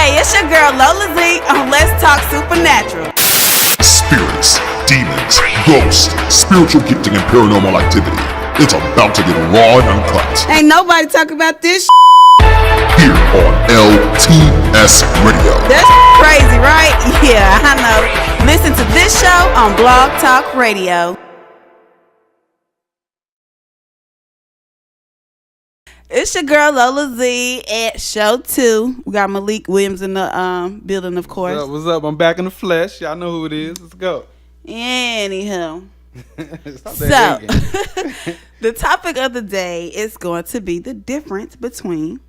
Hey, it's your girl Lola Zee on Let's Talk Supernatural. Spirits, demons, ghosts, spiritual gifting, and paranormal activity. It's about to get raw and uncut. Ain't nobody talk about this here on LTS Radio. That's crazy, right? Yeah, I know. Listen to this show on Blog Talk Radio. It's your girl Lola Zee at Show 2. We got Malik Williams in the building, of course. What's up? I'm back in the flesh. Y'all know who it is. Let's go. Anywho. So, the topic of the day is going to be the difference between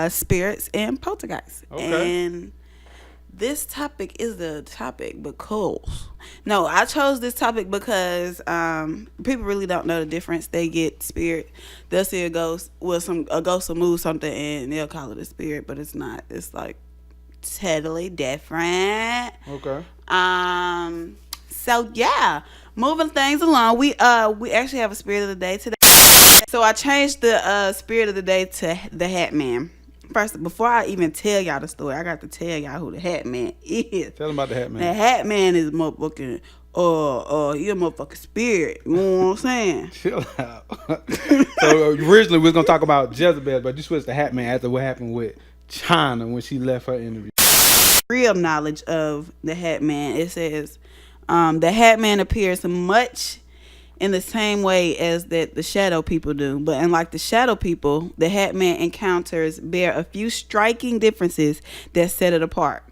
spirits and poltergeists. Okay. And this topic is the topic because... No, I chose this topic because people really don't know the difference. They get spirit. They'll see a ghost. Well, a ghost will move something and they'll call it a spirit, but it's not. It's like totally different. Okay. So yeah, moving things along. We actually have a spirit of the day today. So I changed the spirit of the day to the Hat Man. First, before I even tell y'all the story, I got to tell y'all who the Hat Man is. Tell them about the Hat Man. The Hat Man is motherfucking, you're a motherfucking spirit. You know what I'm saying? Chill out. So originally we was gonna talk about Jezebel, but you switched to Hat Man after what happened with China when she left her interview. Real knowledge of the Hat Man. It says, the Hat Man appears much in the same way as that the shadow people do. But unlike the shadow people, the Hat Man encounters bear a few striking differences that set it apart.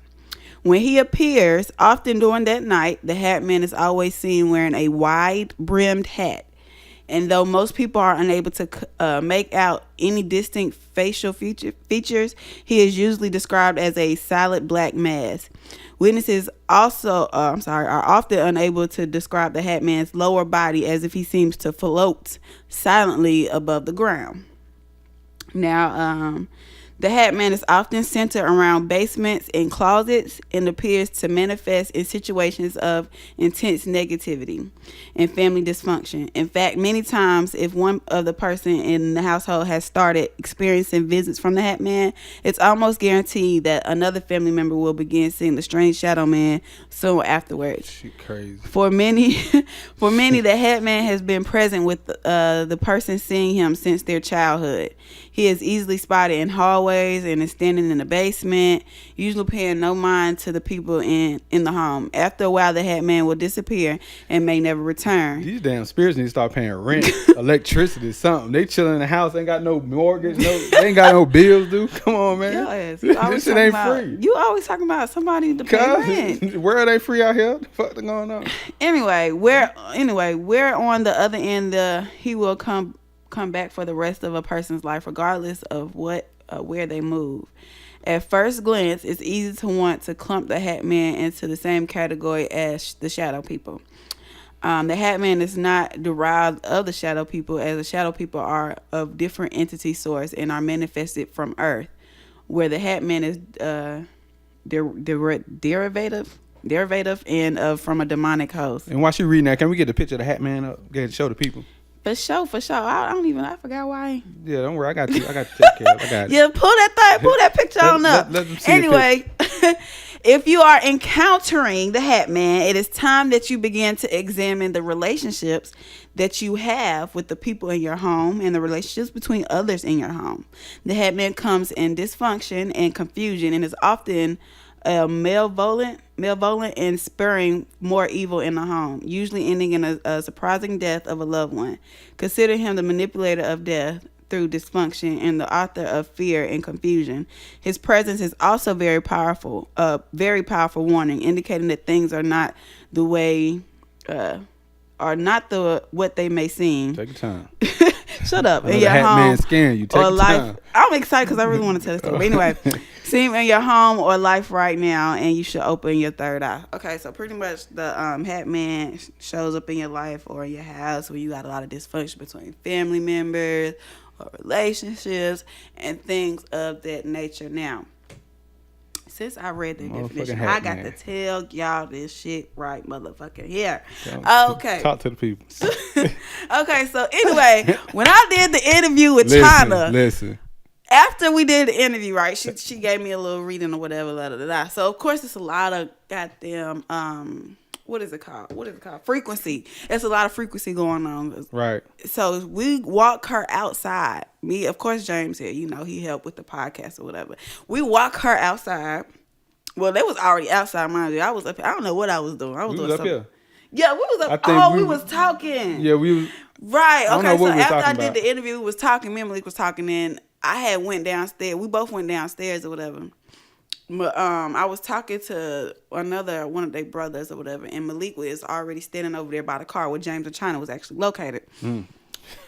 When he appears, often during that night, the Hat Man is always seen wearing a wide-brimmed hat. And though most people are unable to make out any distinct facial features, he is usually described as a solid black mask. Witnesses also, are often unable to describe the Hat Man's lower body as if he seems to float silently above the ground. Now, the Hat Man is often centered around basements and closets and appears to manifest in situations of intense negativity and family dysfunction. In fact, many times, if one of the person in the household has started experiencing visits from the Hat Man, it's almost guaranteed that another family member will begin seeing the strange shadow man soon afterwards. She crazy. For many, the Hat Man has been present with the person seeing him since their childhood. He is easily spotted in hallways and is standing in the basement, usually paying no mind to the people in the home. After a while, the Hat Man will disappear and may never return. These damn spirits need to start paying rent, electricity, something. They chilling in the house, ain't got no mortgage, they ain't got no bills due. Come on, man. This shit ain't free. You always talking about somebody to pay rent. Where are they free out here? The fuck going on? Anyway, we're on the other end. He will come back for the rest of a person's life, regardless of where they move. At first glance, it's easy to want to clump the Hat Man into the same category as the shadow people. The Hat Man is not derived of the shadow people, as the shadow people are of different entity source and are manifested from Earth, where the Hat Man is derivative and from a demonic host. And while she reading that, can we get the picture of the Hat Man up? Get it to show the people. For sure. I forgot why. Yeah, don't worry. I got you to take care of it. I got it. Yeah, pull that picture on up. Let them see anyway, if you are encountering the Hat Man, it is time that you begin to examine the relationships that you have with the people in your home and the relationships between others in your home. The Hat Man comes in dysfunction and confusion and is often malevolent and spurring more evil in the home, usually ending in a surprising death of a loved one. Consider him the manipulator of death through dysfunction and the author of fear and confusion. His presence is also very powerful warning, indicating that things are not the way, what they may seem. Take your time. Shut up. In your home, Hat Man scaring you. Take your time. I'm excited because I really want to tell the story. But anyway, see him in your home or life right now, and you should open your third eye. Okay, so pretty much the Hat Man shows up in your life or your house where you got a lot of dysfunction between family members or relationships and things of that nature. Now, since I read the definition, I got to tell y'all this shit right motherfucking here. Okay. Talk to the people. Okay, so anyway, when I did the interview with China. Listen. after we did the interview, right? She gave me a little reading or whatever. So of course it's a lot of goddamn what is it called? Frequency. It's a lot of frequency going on. Right. So we walk her outside. Me, of course, James here. You know, he helped with the podcast or whatever. We walk her outside. Well, they was already outside, mind you. I was up here. I don't know what I was doing. I was doing up here. Yeah, we was up. We was talking. Yeah, we was. Right. Okay. So after I did the interview, we was talking. Me and Malik was talking. And I had went downstairs. We both went downstairs or whatever. But I was talking to one of their brothers or whatever, and Malik was already standing over there by the car where James and China was actually located.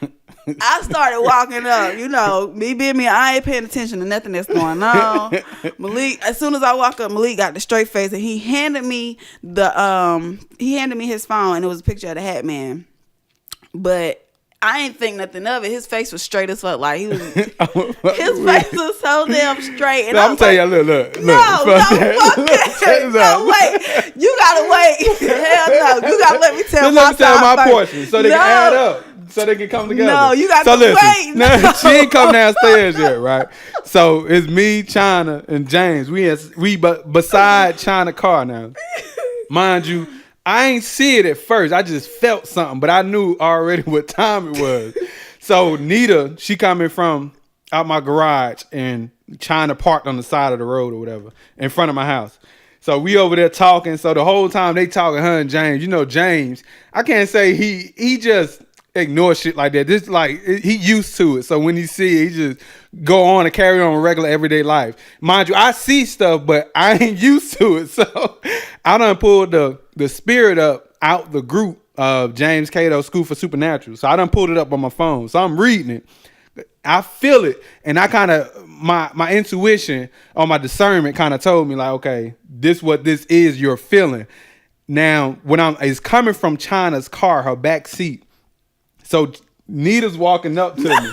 I started walking up, you know, me being me, I ain't paying attention to nothing that's going on. Malik, as soon as I walk up, Malik got the straight face, and he handed me his phone, and it was a picture of the Hat Man. But I ain't think nothing of it. His face was straight as fuck. Like, his face was so damn straight. And I'm telling you, look. No, wait. You gotta wait. Hell no. You gotta let me tell my portion so they can add up. So they can come together. No, you got to wait. No, she ain't come downstairs yet, right? So it's me, China, and James. We beside China car now. Mind you, I ain't see it at first. I just felt something, but I knew already what time it was. So Nita, she coming from out my garage, and China parked on the side of the road or whatever in front of my house. So we over there talking. So the whole time they talking, her and James. You know, James, I can't say he just ignore shit like that. This like he used to it. So when he see it, he just go on and carry on regular everyday life. Mind you, I see stuff, but I ain't used to it. So I done pulled the spirit up out the group of James Cato School for Supernatural. So I done pulled it up on my phone. So I'm reading it. I feel it, and I kind of my intuition or my discernment kind of told me like, okay, this what this is you're feeling. Now when it's coming from China's car, her back seat. So Nita's walking up to me.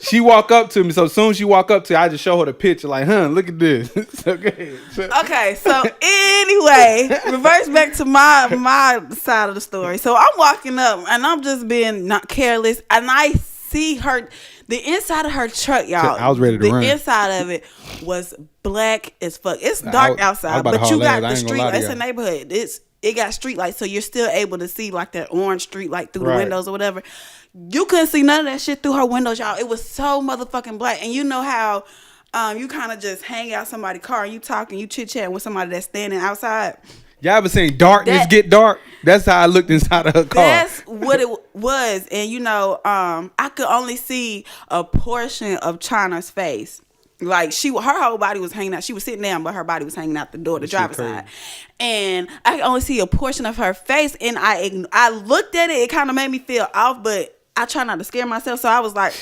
She walk up to me. So as soon as she walk up to me, I just show her the picture like, look at this. Okay. So anyway, reverse back to my side of the story. So I'm walking up and I'm just being not careless, and I see her, the inside of her truck, y'all. I was ready to run. The inside of it was black as fuck. It's dark outside, but you got the street. It's a neighborhood. It got street lights, so you're still able to see like that orange street light through the windows or whatever. You couldn't see none of that shit through her windows, y'all. It was so motherfucking black. And you know how you kind of just hang out somebody's car and you talking, you chit-chatting with somebody that's standing outside. Y'all ever seen darkness get dark? That's how I looked inside of her car. That's what it was. And you know, I could only see a portion of China's face. Like her whole body was hanging out. She was sitting down, but her body was hanging out the door, the driver's side. And I could only see a portion of her face. And I looked at it. It kind of made me feel off, but I try not to scare myself. So I was like,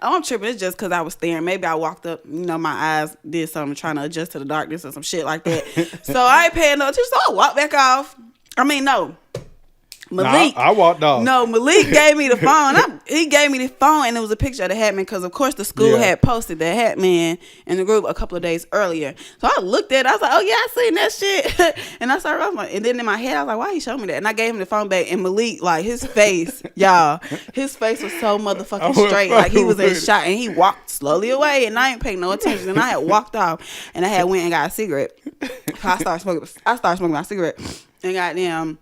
oh, I'm tripping. It's just because I was staring. Maybe I walked up, you know, my eyes did something trying to adjust to the darkness or some shit like that. So I ain't paying no attention. So I walked back off. No. Malik. I walked off. No, Malik gave me the phone. He gave me the phone, and it was a picture of the Hat Man because, of course, the school had posted the Hat Man in the group a couple of days earlier. So I looked at it. I was like, oh, yeah, I seen that shit. And I started, and then in my head, I was like, why he showed me that? And I gave him the phone back, and Malik, like, his face, y'all, his face was so motherfucking straight. Like, he was in shock, and he walked slowly away, and I ain't paying no attention. And I had walked off, and I had went and got a cigarette. I started smoking my cigarette. And goddamn,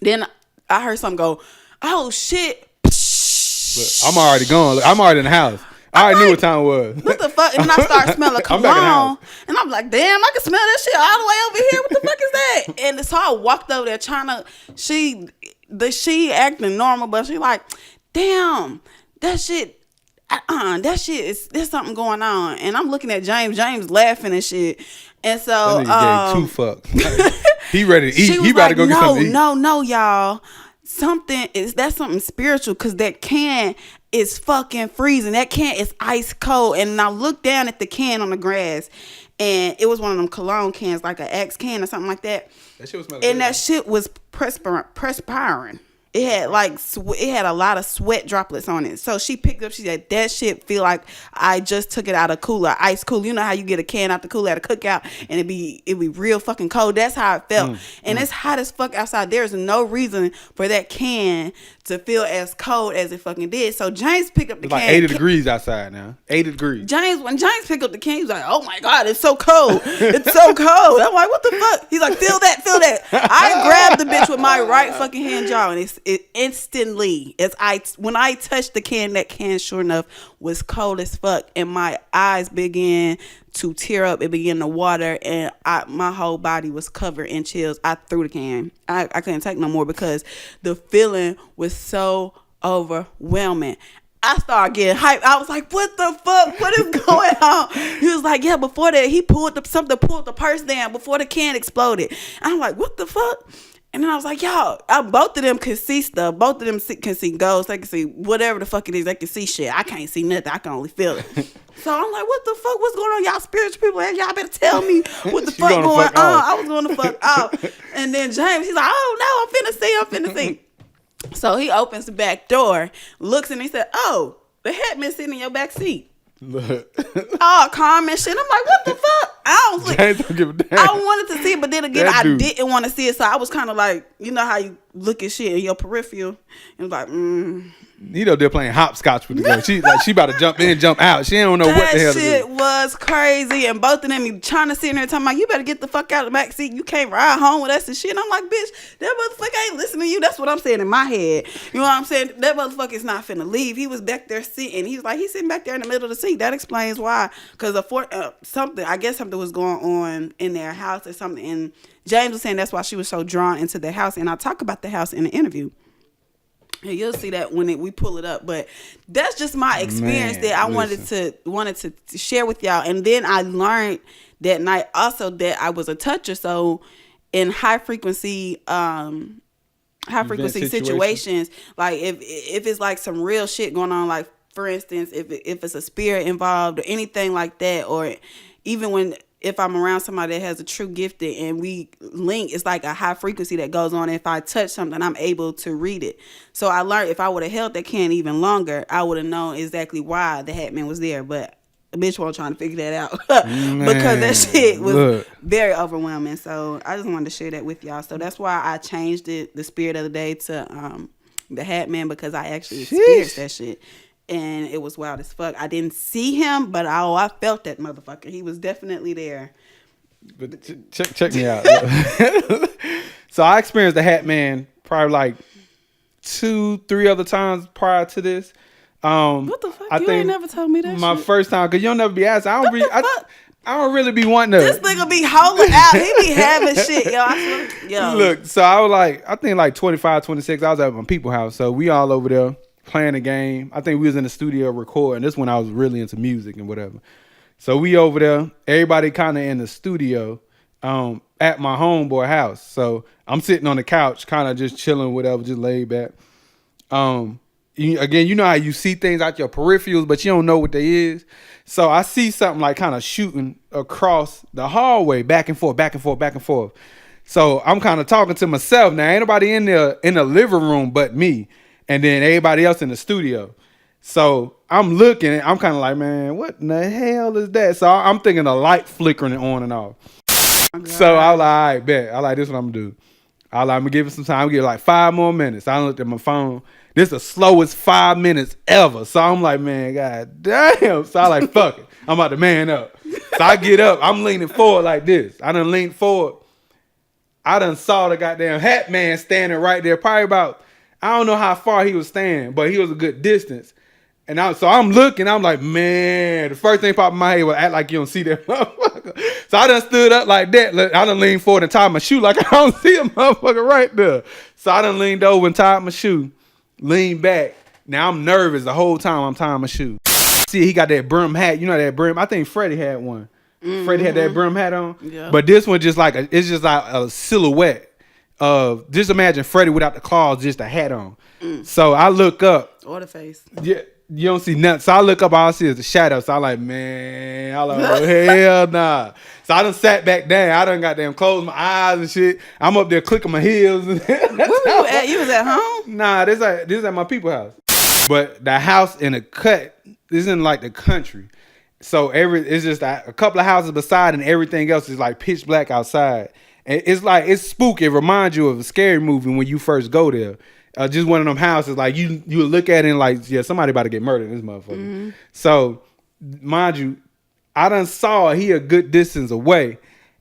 then I heard something go, oh shit. Look, I'm already gone. Look, I'm already in the house. I already knew what time it was. What the fuck? And then I start smelling cologne. And I'm like, damn, I can smell that shit all the way over here. What the fuck is that? And so I walked over there trying to, she acting normal, but she like, damn, that shit there's something going on. And I'm looking at James laughing and shit. And so that nigga gave 2 fucks. He ready to eat. He about to go get something to eat. No, y'all. That's something spiritual, because that can is fucking freezing. That can is ice cold. And I looked down at the can on the grass, and it was one of them cologne cans, like an Axe can or something like that. That shit was smelling and good. That shit was perspiring. It had like it had a lot of sweat droplets on it. So she picked up. She said that shit feel like I just took it out of cooler, ice cooler. You know how you get a can out the cooler at a cookout and it be real fucking cold. That's how it felt. And it's hot as fuck outside. There's no reason for that can to feel as cold as it fucking did. So James picked up the can. Like 80 degrees outside now. 80 degrees. When James picked up the can, he was like, "Oh my God, it's so cold. It's so cold." I'm like, "What the fuck?" He's like, "Feel that, feel that." I grabbed the bitch with my right fucking hand jaw, and it instantly, when I touched the can, that can sure enough was cold as fuck, and my eyes began to tear up. It began to water, and my whole body was covered in chills. I threw the can. I couldn't take no more because the feeling was so overwhelming. I started getting hyped. I was like, "What the fuck? What is going on?" He was like, "Yeah, before that, he pulled the purse down before the can exploded." And I'm like, "What the fuck?" And then I was like, "Y'all, both of them can see stuff. Both of them can see ghosts. They can see whatever the fuck it is. They can see shit. I can't see nothing. I can only feel it." So I'm like, "What the fuck? What's going on? Y'all spiritual people, y'all better tell me what the fuck going on." I was going to fuck off. And then James, he's like, "Oh no, I'm finna see. So he opens the back door, looks, and he said, "Oh, the Hatman sitting in your back seat." Look. All calm and shit. I'm like, "What the fuck?" Don't give a damn. I wanted to see it, but then again, I didn't want to see it. So I was kind of like, you know how you look at shit in your peripheral, and like, You know they're playing hopscotch with the girl. She about to jump in, jump out. She don't know what the hell to do. That shit was crazy, and both of them trying to sit in there talking about, "You better get the fuck out of the back seat. You can't ride home with us and shit." And I'm like, "Bitch, that motherfucker ain't listening to you." That's what I'm saying in my head. You know what I'm saying? That motherfucker's not finna leave. He was back there sitting. He's sitting back there in the middle of the seat. That explains why. Because something was going on in their house or something. And James was saying that's why she was so drawn into the house. And I talk about the house in the interview. And you'll see that when we pull it up, but that's just my experience that I wanted to share with y'all. And then I learned that night also that I was a toucher. So in high frequency situations, like if it's like some real shit going on, like for instance, if it's a spirit involved or anything like that, or even if I'm around somebody that has a true gifting and we link, it's like a high frequency that goes on. If I touch something, I'm able to read it. So I learned if I would have held that can even longer, I would have known exactly why the Hatman was there. But a bitch wasn't trying to figure that out because that shit was very overwhelming. So I just wanted to share that with y'all. So that's why I changed the spirit of the day to the Hatman, because I actually experienced that shit. And it was wild as fuck. I didn't see him, but I felt that motherfucker. He was definitely there. But check me out. So I experienced the Hatman probably like 2-3 other times prior to this. What the fuck? You ain't never told me that. My shit. First time, because you'll never be asked. I don't really be wanting to. This nigga be holding out. He be having shit, yo. I swear. Yo. Look, so I was like, I think like 25, 26. I was at my people's house, so we all over there playing a game. I think we was in the studio recording. This when I was really into music and whatever. So we over there, everybody kind of in the studio at my homeboy house. So I'm sitting on the couch, kind of just chilling, whatever, just laid back. Again, you know how you see things out your peripherals, but you don't know what they is. So I see something like kind of shooting across the hallway, back and forth, back and forth, back and forth. So I'm kind of talking to myself. Now, ain't nobody in the living room but me. And then everybody else in the studio. So I'm looking and I'm kind of like, man, what in the hell is that? So I'm thinking the light flickering on and off. So I was like, all right, bet. I like, this is what I'm going to do. I like, I'm going to give it some time. I'm going to give it like 5 more minutes. I looked at my phone. This is the slowest 5 minutes ever. So I'm like, man, god damn. So I like, fuck it. I'm about to man up. So I get up. I'm leaning forward like this. I done leaned forward. I done saw the goddamn Hatman standing right there. Probably about, I don't know how far he was standing, but he was a good distance. And so I'm looking, I'm like, man, the first thing popped in my head was act like you don't see that motherfucker. So I done stood up like that. I done leaned forward and tied my shoe like I don't see a motherfucker right there. So I done leaned over and tied my shoe, leaned back. Now I'm nervous the whole time I'm tying my shoe. See, he got that brim hat. You know that brim? I think Freddie had one. Mm-hmm. Freddie had that brim hat on. Yeah. But this one just like, it's just like a silhouette. Just imagine Freddie without the claws, just a hat on. So I look up. Or the face. Yeah. you don't see nothing. So I look up, all I see is the shadow. So I'm like, man, I'm like, oh, hell nah. So I done sat back down. I done goddamn closed my eyes and shit. I'm up there clicking my heels. Where were you at? You was at home? Nah, this is at my people's house. But the house in the cut is in like the country. So it's just a couple of houses beside, and everything else is like pitch black outside. And it's spooky. It reminds you of a scary movie when you first go there. Just one of them houses, like you look at it and like, yeah, somebody about to get murdered in this motherfucker. Mm-hmm. So, mind you, I done saw he a good distance away.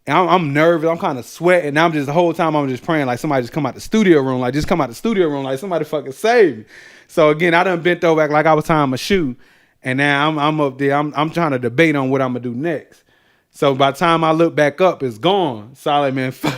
And I'm nervous. I'm kind of sweating. And the whole time I'm just praying like somebody just come out the studio room. Like just come out the studio room. Like somebody fucking save me. So again, I done bent over like I was tying my shoe. And now I'm up there. I'm trying to debate on what I'm going to do next. So by the time I look back up, it's gone. So I'm like, man, fuck.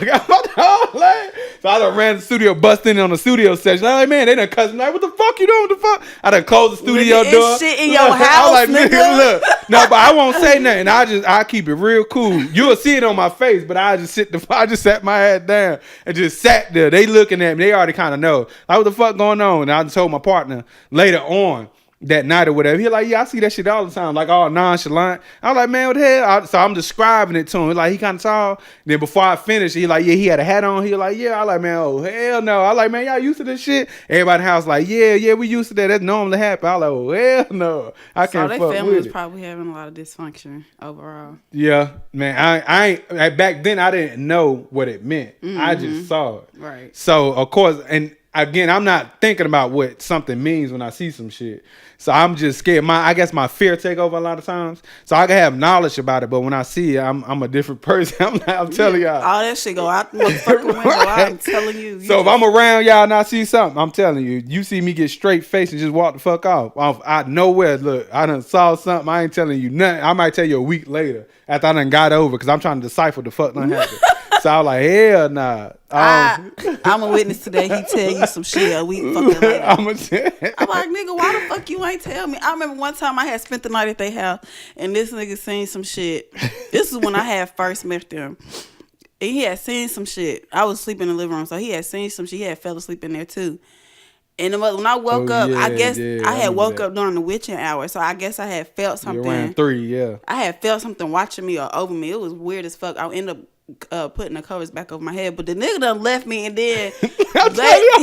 So I done ran the studio, bust in on the studio session. I'm like, man, they done cuss me. Like, what the fuck you doing? What the fuck? I done closed the studio door. Shit in your house, I was like, nigga. Look. No, but I won't say nothing. I keep it real cool. You'll see it on my face, but I just sat my head down and just sat there. They looking at me. They already kind of know. Like, what the fuck going on? And I just told my partner later on that night or whatever. He like, yeah, I see that shit all the time. Like all nonchalant. I was like, man, what the hell? So I'm describing it to him. Like he kind of tall. Then before I finished, he like, yeah, he had a hat on. He like, yeah. I like, man, oh hell no. I like, man, y'all used to this shit? Everybody in the house like, yeah, we used to that. That's normally happen. I like, oh hell no. I can't fuck with it. So their family was probably having a lot of dysfunction overall. Yeah, man. I ain't back then I didn't know what it meant. Mm-hmm. I just saw it. Right. So of course, and again, I'm not thinking about what something means when I see some shit. So I'm just scared. I guess my fear take over a lot of times. So I can have knowledge about it, but when I see it, I'm a different person. I'm telling y'all. All that shit go out the motherfucking window. Right. I'm telling you. So if I'm around y'all and I see something, I'm telling you, you see me get straight face and just walk the fuck off out nowhere. Look, I done saw something. I ain't telling you nothing. I might tell you a week later after I done got over because I'm trying to decipher the fuck done happened. So I was like, hell nah. I'm a witness today. He tell you some shit a week fucking later. I'm like, nigga, why the fuck you ain't tell me? I remember one time I had spent the night at their house and this nigga seen some shit. This is when I had first met them. And he had seen some shit. I was sleeping in the living room, so he had seen some shit. He had fell asleep in there too. And when I woke up, I guess I had woke up during the witching hour, so I guess I had felt something. Around 3, yeah. I had felt something watching me or over me. It was weird as fuck. I ended up putting the covers back over my head, but the nigga done left me, and then he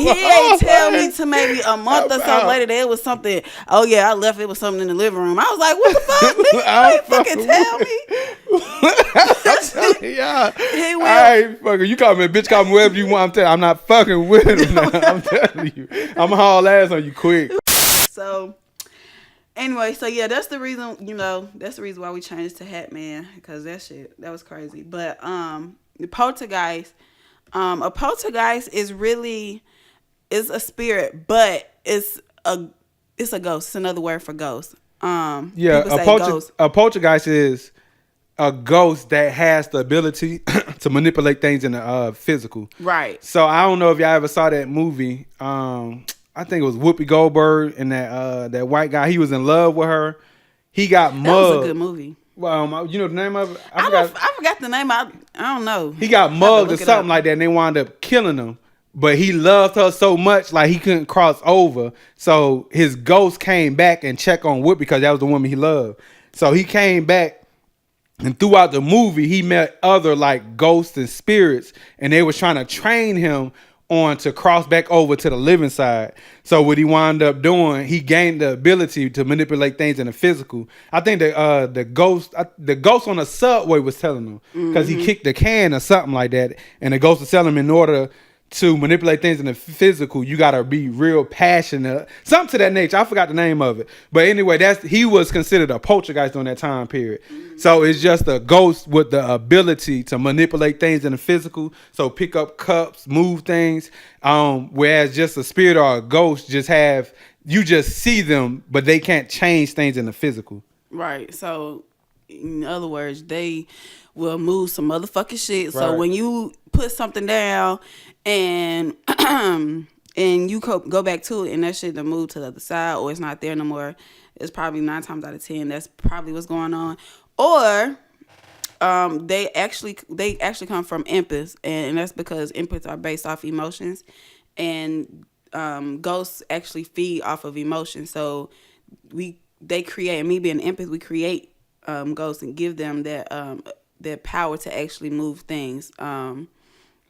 ain't tell me to maybe a month or so later that it was something. Oh yeah, I left. It was something in the living room. I was like, what the fuck, nigga? You ain't fucking tell me. Yeah, I ain't fucking. You call me a bitch, call me whatever you want. I'm telling you, I'm not fucking with him now. I'm telling you, I'm gonna haul ass on you quick. So anyway, so yeah, that's the reason, that's the reason why we changed to Hat Man, because that was crazy. But the poltergeist, a poltergeist is a spirit, but it's a ghost. It's another word for ghost. A poltergeist is a ghost that has the ability to manipulate things in the physical. Right. So I don't know if y'all ever saw that movie. I think it was Whoopi Goldberg and that white guy. He was in love with her. He got mugged. That was a good movie. Well, you know the name of it? I forgot the name. I don't know. He got mugged or something like that, and they wound up killing him. But he loved her so much, like he couldn't cross over. So his ghost came back and checked on Whoopi because that was the woman he loved. So he came back, and throughout the movie, he met other like ghosts and spirits, and they was trying to train him on to cross back over to the living side. So what he wound up doing, he gained the ability to manipulate things in the physical. I think the ghost on the subway was telling him because he kicked the can or something like that, and the ghost was telling him in order to manipulate things in the physical, you gotta be real passionate, something to that nature. I forgot the name of it, but anyway, he was considered a poltergeist during that time period. So it's just a ghost with the ability to manipulate things in the physical, so pick up cups, move things. Whereas just a spirit or a ghost you just see them, but they can't change things in the physical. Right. So in other words, they will move some motherfucking shit. Right. So when you put something down and you go back to it and that shit done move to the other side or it's not there no more, it's probably 9 times out of 10 that's probably what's going on. Or they actually come from empaths, and that's because empaths are based off emotions, and ghosts actually feed off of emotions. So they create, and me being an empath, we create ghosts and give them that power to actually move things.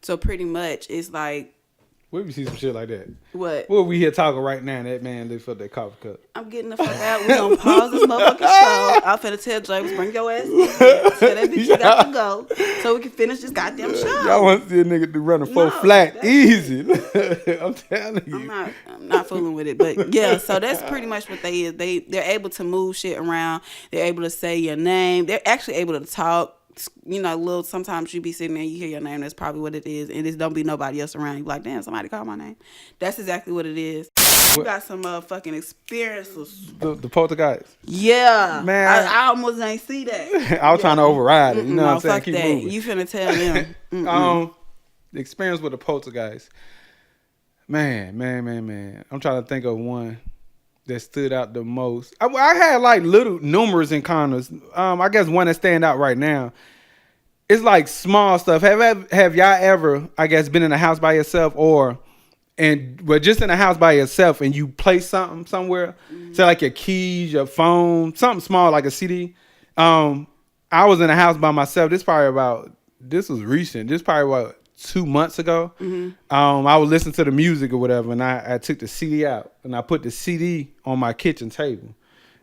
So pretty much it's like, where we see some shit like that? What? Well, we here talking right now, and that man lift up that coffee cup. I'm getting the fuck out. We gonna pause this motherfucking show. I'm finna tell James, bring your ass in. Tell that bitch you got to go so we can finish this goddamn show. Y'all want to see a nigga do running full flat easy? I'm telling you. I'm not fooling with it, but yeah. So that's pretty much what they is. They're able to move shit around. They're able to say your name. They're actually able to talk. You know, sometimes you be sitting there, you hear your name, that's probably what it is, and it don't be nobody else around. You be like, damn, somebody called my name. That's exactly what it is. You got some fucking experiences. The poltergeist. Yeah, man, I almost ain't see that. I was trying to override it. You know what I'm saying? Fuck Keep that. moving. You finna tell them. The experience with the poltergeist. Man. I'm trying to think of one that stood out the most. I had like numerous encounters. I guess one that stand out right now. It's like small stuff. Have y'all ever, I guess, been in a house by yourself just in a house by yourself and you play something somewhere? Mm-hmm. Say like your keys, your phone, something small like a CD. I was in a house by myself. This was recent. This probably about 2 months ago. Mm-hmm. I was listening to the music or whatever, and I took the CD out and I put the CD on my kitchen table.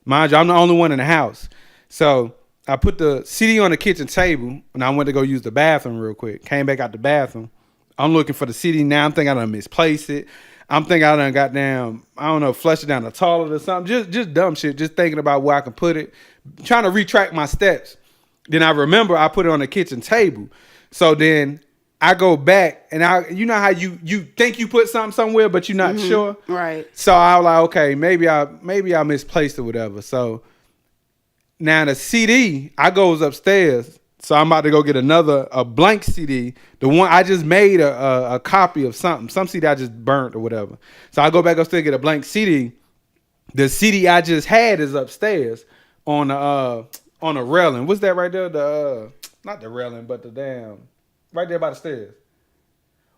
Mind you, I'm the only one in the house. So I put the CD on the kitchen table and I went to go use the bathroom real quick. Came back out the bathroom. I'm looking for the CD now. I'm thinking I done misplaced it. I'm thinking I done flushed it down the toilet or something. Just dumb shit. Just thinking about where I can put it. Trying to retract my steps. Then I remember I put it on the kitchen table. So then I go back and you know how you think you put something somewhere, but you're not sure. Right. So I was like, okay, maybe I misplaced it or whatever. So now the CD, I goes upstairs. So I'm about to go get a blank CD. The one I just made a copy of something. Some CD I just burnt or whatever. So I go back upstairs, get a blank CD. The CD I just had is upstairs on a railing. What's that right there? Not the railing, but the damn, right there by the stairs.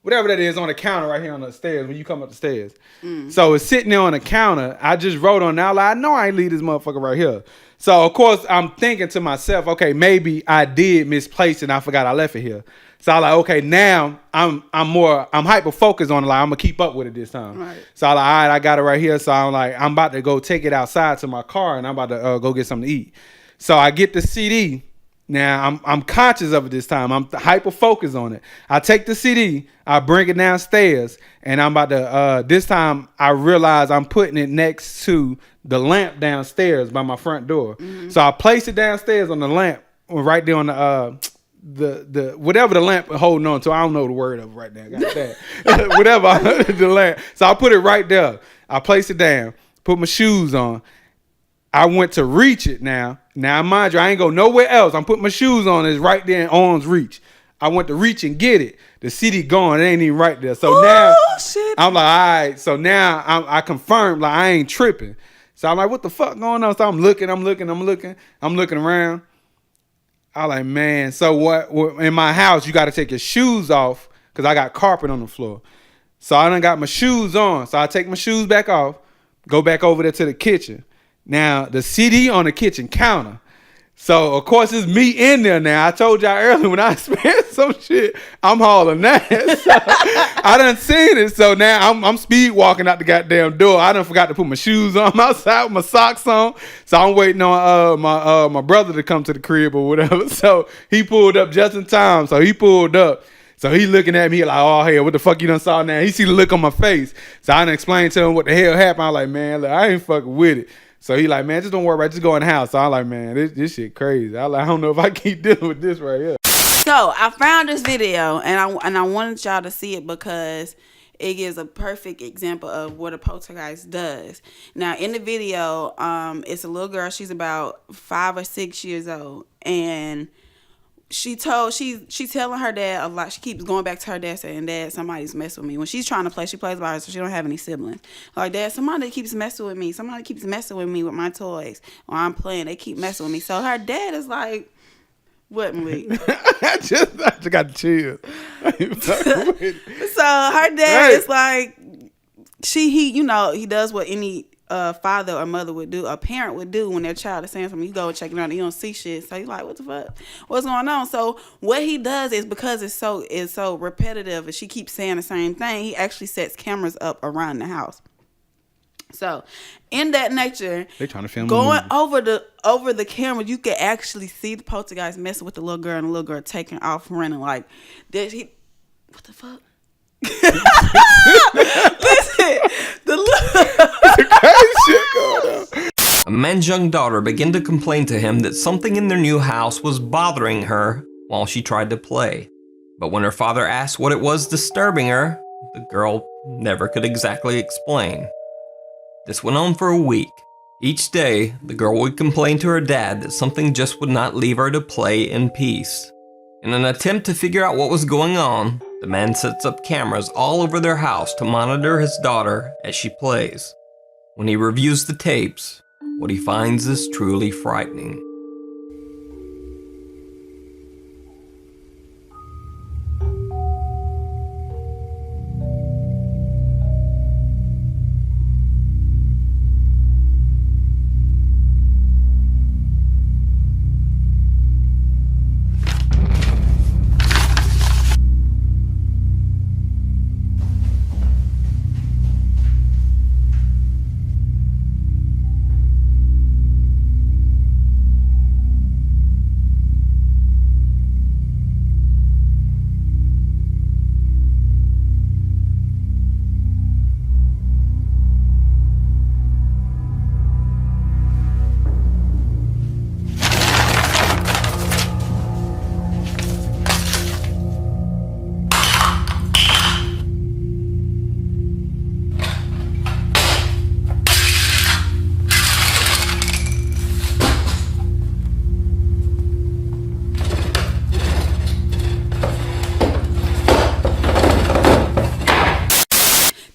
Whatever that is on the counter right here on the stairs when you come up the stairs. Mm. So it's sitting there on the counter. I just wrote on now, like, I know I ain't leave this motherfucker right here. So of course I'm thinking to myself, okay, maybe I did misplace it and I forgot I left it here. So I'm like, okay, now I'm hyper focused on it. Like I'm gonna keep up with it this time. Right. So I'm like, all right, I got it right here. So I'm like, I'm about to go take it outside to my car and I'm about to go get something to eat. So I get the CD. Now I'm conscious of it this time. I'm hyper focused on it. I take the CD, I bring it downstairs, and I'm about to. This time I realize I'm putting it next to the lamp downstairs by my front door. Mm-hmm. So I place it downstairs on the lamp, right there on the whatever the lamp holding on to. I don't know the word of it right now. Got that. Whatever the lamp. So I put it right there. I place it down. Put my shoes on. I went to reach it now. Now, mind you, I ain't go nowhere else. I'm putting my shoes on. It's right there in arm's reach. I went to reach and get it. The CD gone. It ain't even right there. So now shit. I'm like, all right. So now I confirmed, like, I ain't tripping. So I'm like, what the fuck going on? So I'm looking around. I'm like, man. So what in my house, you got to take your shoes off because I got carpet on the floor. So I done got my shoes on. So I take my shoes back off, go back over there to the kitchen. Now, the CD on the kitchen counter. So, of course, it's me in there now. I told y'all earlier when I spent some shit, I'm hauling that. So, I done seen it. So now I'm speed walking out the goddamn door. I done forgot to put my shoes on. I'm outside with my socks on. So I'm waiting on my brother to come to the crib or whatever. So he pulled up just in time. So he pulled up. So he looking at me like, oh, hell, what the fuck you done saw now? He see the look on my face. So I done explained to him what the hell happened. I was like, man, look, I ain't fucking with it. So he like, man, just don't worry about it. Just go in the house. So I'm like, man, this shit crazy. I don't know if I keep dealing with this right here. So I found this video and I wanted y'all to see it because it gives a perfect example of what a poltergeist does. Now in the video, it's a little girl. She's about 5 or 6 years old, and she's telling her dad a lot. She keeps going back to her dad saying, Dad, somebody's messing with me. When she's trying to play, she plays by herself, so she don't have any siblings. Like, Dad, somebody keeps messing with me. Somebody keeps messing with me with my toys. Or I'm playing, they keep messing with me. So her dad is like, what, Malik? I just got to chill. So her dad is like, he does what any a father or mother would do, a parent would do when their child is saying something. You go and check it out and you don't see shit. So you're like, what the fuck? What's going on? So what he does is, because it's so repetitive and she keeps saying the same thing, he actually sets cameras up around the house. So in that nature, they trying to film going over the camera, you can actually see the poltergeist messing with the little girl, and the little girl taking off running like that. What the fuck? Listen, crazy shit going on. A man's young daughter began to complain to him that something in their new house was bothering her while she tried to play. But when her father asked what it was disturbing her, the girl never could exactly explain. This went on for a week. Each day, the girl would complain to her dad that something just would not leave her to play in peace. In an attempt to figure out what was going on, the man sets up cameras all over their house to monitor his daughter as she plays. When he reviews the tapes, what he finds is truly frightening.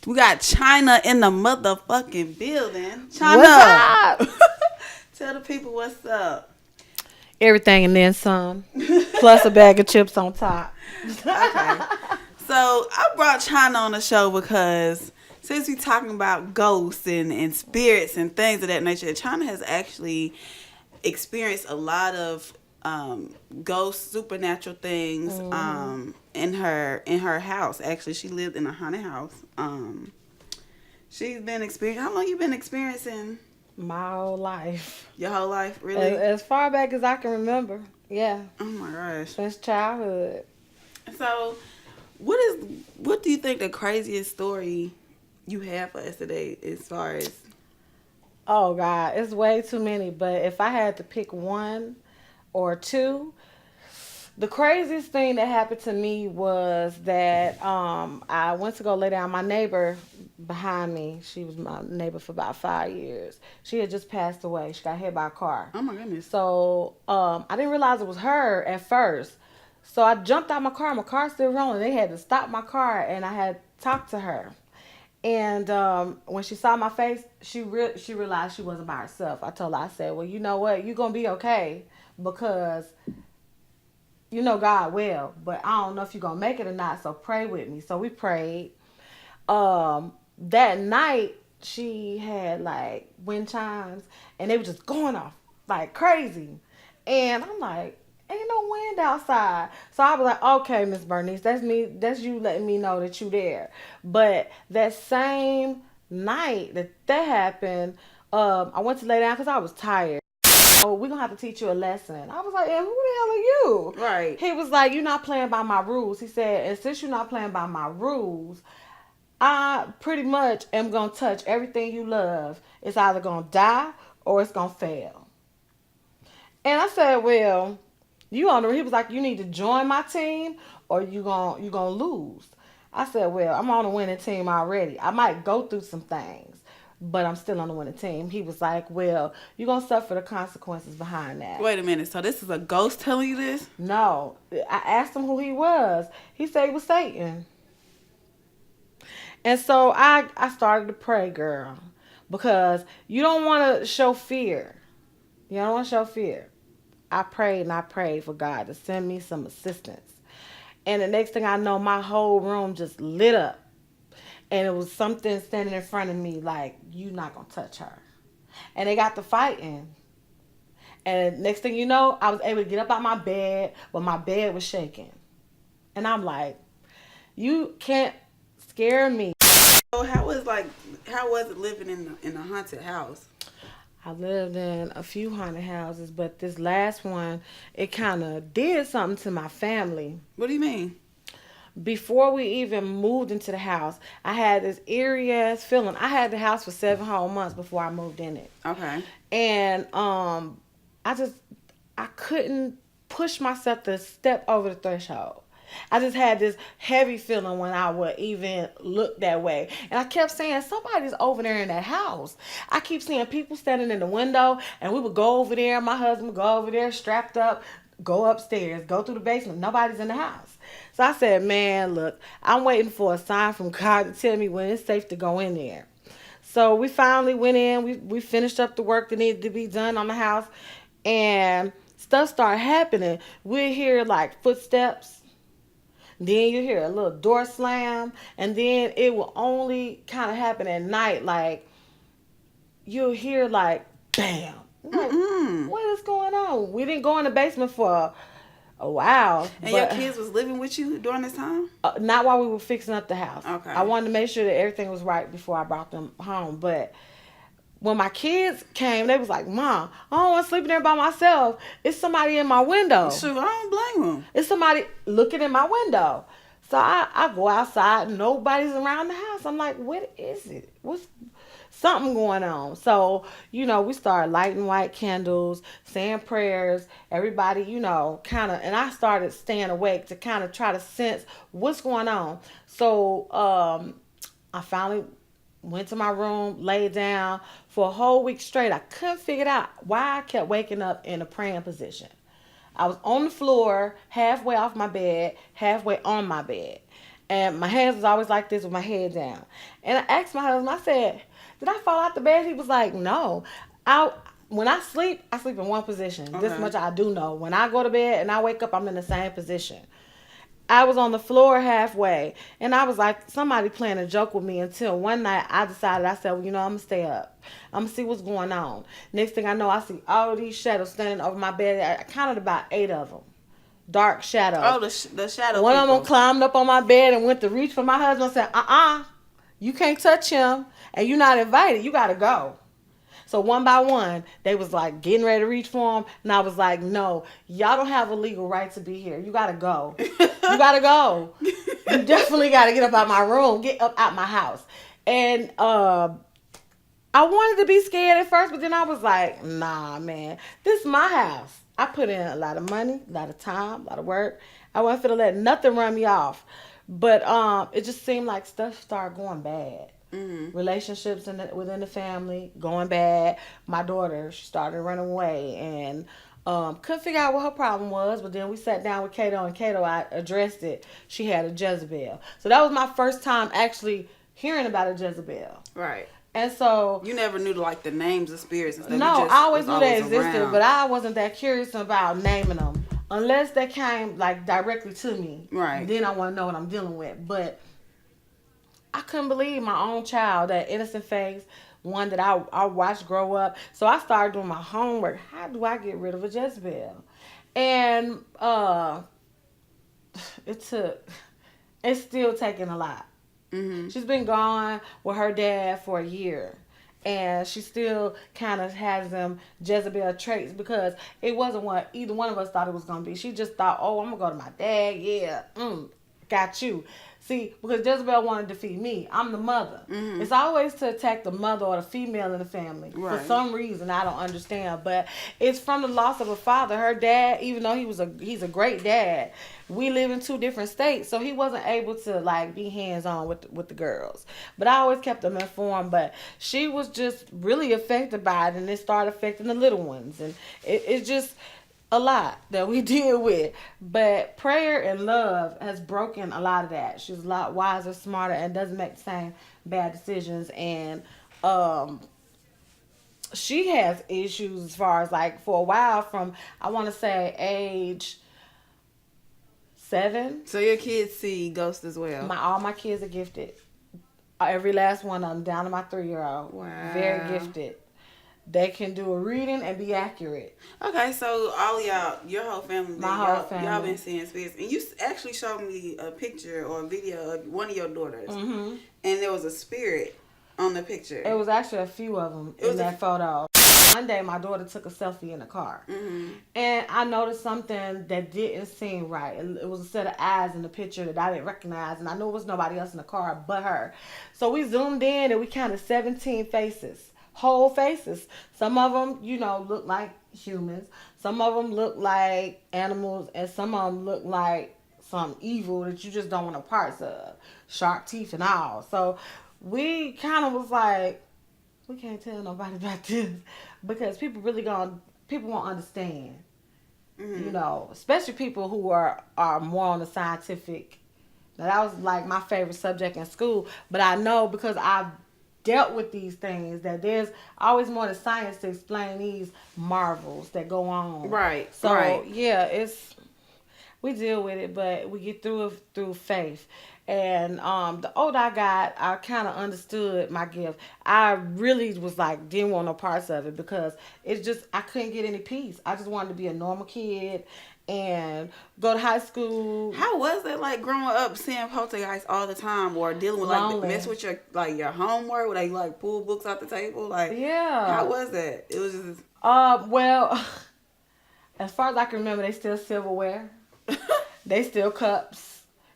We got China in the motherfucking building. China. What's up? Tell the people what's up. Everything and then some. Plus a bag of chips on top. Okay. So I brought China on the show because since we're talking about ghosts and spirits and things of that nature, China has actually experienced a lot of ghost supernatural things in her house. Actually, she lived in a haunted house. She's been experiencing. How long you been experiencing? My whole life. Your whole life, really? As far back as I can remember. Yeah. Oh my gosh. Since childhood. So, what do you think the craziest story you have for us today as far as? Oh God, it's way too many. But if I had to pick one or two, the craziest thing that happened to me was that I went to go lay down. My neighbor behind me, she was my neighbor for about 5 years. She had just passed away. She got hit by a car. Oh my goodness. So I didn't realize it was her at first. So I jumped out my car. My car's still rolling. They had to stop my car, and I had talked to her. And when she saw my face, she realized she wasn't by herself. I told her, I said, well, you know what? You're going to be okay because you know God will. But I don't know if you're going to make it or not, so pray with me. So we prayed. That night, she had, like, wind chimes, and they were just going off like crazy. And I'm like, ain't no wind outside. So I was like, okay, Miss Bernice, that's me. That's you letting me know that you there. But that same night that happened, I went to lay down because I was tired. So we're going to have to teach you a lesson. I was like, who the hell are you? Right. He was like, you're not playing by my rules. He said, and since you're not playing by my rules, I pretty much am going to touch everything you love. It's either going to die or it's going to fail. And I said, well, he was like, you need to join my team or you gonna lose. I said, well, I'm on a winning team already. I might go through some things, but I'm still on the winning team. He was like, well, you're going to suffer the consequences behind that. Wait a minute. So this is a ghost telling you this? No. I asked him who he was. He said he was Satan. And so I started to pray, girl, because you don't want to show fear. You don't want to show fear. I prayed for God to send me some assistance. And the next thing I know, my whole room just lit up. and it was something standing in front of me like, you not gonna touch her. And they got to fighting. And next thing you know, I was able to get up out my bed, but my bed was shaking. And I'm like, you can't scare me. So how was it living in a haunted house? I lived in a few haunted houses, but this last one, it kind of did something to my family. What do you mean? Before we even moved into the house, I had this eerie ass feeling. I had the house for 7 whole months before I moved in it. Okay. And I couldn't push myself to step over the threshold. I just had this heavy feeling when I would even look that way. And I kept saying, somebody's over there in that house. I keep seeing people standing in the window, and we would go over there. My husband would go over there strapped up, go upstairs, go through the basement. Nobody's in the house. So I said, man, look, I'm waiting for a sign from God to tell me when it's safe to go in there. So we finally went in. We finished up the work that needed to be done on the house. And stuff started happening. We'd hear like footsteps. Then you hear a little door slam. And then it will only kind of happen at night. Like, you'll hear like, bam. Like, what is going on? We didn't go in the basement for a while. And your kids was living with you during this time? Not while we were fixing up the house. Okay. I wanted to make sure that everything was right before I brought them home. But when my kids came, they was like, Mom, I don't want to sleep in there by myself. It's somebody in my window. Shoot, I don't blame them. It's somebody looking in my window. So I go outside. Nobody's around the house. I'm like, what is it? What's something going on? So, we started lighting white candles, saying prayers. Everybody, kind of, and I started staying awake to kind of try to sense what's going on. So I finally went to my room, laid down for a whole week straight. I couldn't figure out why I kept waking up in a praying position. I was on the floor, halfway off my bed, halfway on my bed. And my hands was always like this with my head down. And I asked my husband, I said, did I fall out the bed? He was like, no. When I sleep in one position. Okay. This much I do know. When I go to bed and I wake up, I'm in the same position. I was on the floor halfway, and I was like, somebody playing a joke with me until one night I decided, I said, well, I'm going to stay up. I'm going to see what's going on. Next thing I know, I see all these shadows standing over my bed. I counted about 8 of them. Dark shadows. Oh, the shadow One people. of them climbed up on my bed and went to reach for my husband and said, you can't touch him, and you're not invited. You got to go. So one by one, they was like getting ready to reach for him. And I was like, no, y'all don't have a legal right to be here. You got to go. You got to go. You definitely got to get up out my room, get up out my house. And I wanted to be scared at first, but then I was like, nah, man, this is my house. I put in a lot of money, a lot of time, a lot of work. I wasn't finna let nothing run me off. But it just seemed like stuff started going bad. Mm-hmm. Relationships within the family going bad. My daughter, she started running away and couldn't figure out what her problem was. But then we sat down with Kato, and Kato, I addressed it. She had a Jezebel. So that was my first time actually hearing about a Jezebel. Right. And so you never knew like the names of spirits and stuff. No, I always knew they existed, but I wasn't that curious about naming them unless they came like directly to me. Right. Then I want to know what I'm dealing with. But I couldn't believe my own child, that innocent face, one that I watched grow up. So I started doing my homework. How do I get rid of a Jezebel? And it's still taking a lot. Mm-hmm. She's been gone with her dad for a year. And she still kind of has them Jezebel traits because it wasn't what either one of us thought it was going to be. She just thought, oh, I'm going to go to my dad. Yeah, got you. See, because Jezebel wanted to defeat me. I'm the mother. Mm-hmm. It's always to attack the mother or the female in the family. Right. For some reason, I don't understand. But it's from the loss of a father. Her dad, even though he's a great dad, we live in 2 different states. So he wasn't able to like be hands-on with the girls. But I always kept them informed. But she was just really affected by it. And it started affecting the little ones. And it's just a lot that we deal with, but prayer and love has broken a lot of that. She's a lot wiser, smarter, and doesn't make the same bad decisions. And she has issues as far as like for a while from, I want to say age 7. So your kids see ghosts as well? All my kids are gifted. Every last one of them, down to my 3-year-old. Wow. Very gifted. They can do a reading and be accurate. Okay, so all of y'all, your whole family, My whole family. y'all been seeing spirits. And you actually showed me a picture or a video of one of your daughters. Mm-hmm. And there was a spirit on the picture. It was actually a few of them in that photo. One day, my daughter took a selfie in the car. Mm-hmm. And I noticed something that didn't seem right. It was a set of eyes in the picture that I didn't recognize. And I knew it was nobody else in the car but her. So we zoomed in and we counted 17 faces. Whole faces. Some of them, look like humans. Some of them look like animals. And some of them look like some evil that you just don't want no parts of. Sharp teeth and all. So we kind of was like, we can't tell nobody about this. Because people won't understand. Mm-hmm. Especially people who are more on the scientific. Now, that was like my favorite subject in school. But I know because I've dealt with these things that there's always more to science to explain these marvels that go on. Right. So right. yeah, we deal with it, but we get through it through faith. And the older I got, I kind of understood my gift. I really was like, didn't want no parts of it because it's just, I couldn't get any peace. I just wanted to be a normal kid and go to high school. How was it like growing up seeing poltergeists all the time or dealing with Lonely. mess with your your homework where they like pull books out the table? Like, yeah. How was that? It was just well, as far as I can remember, they still silverware. They still cups.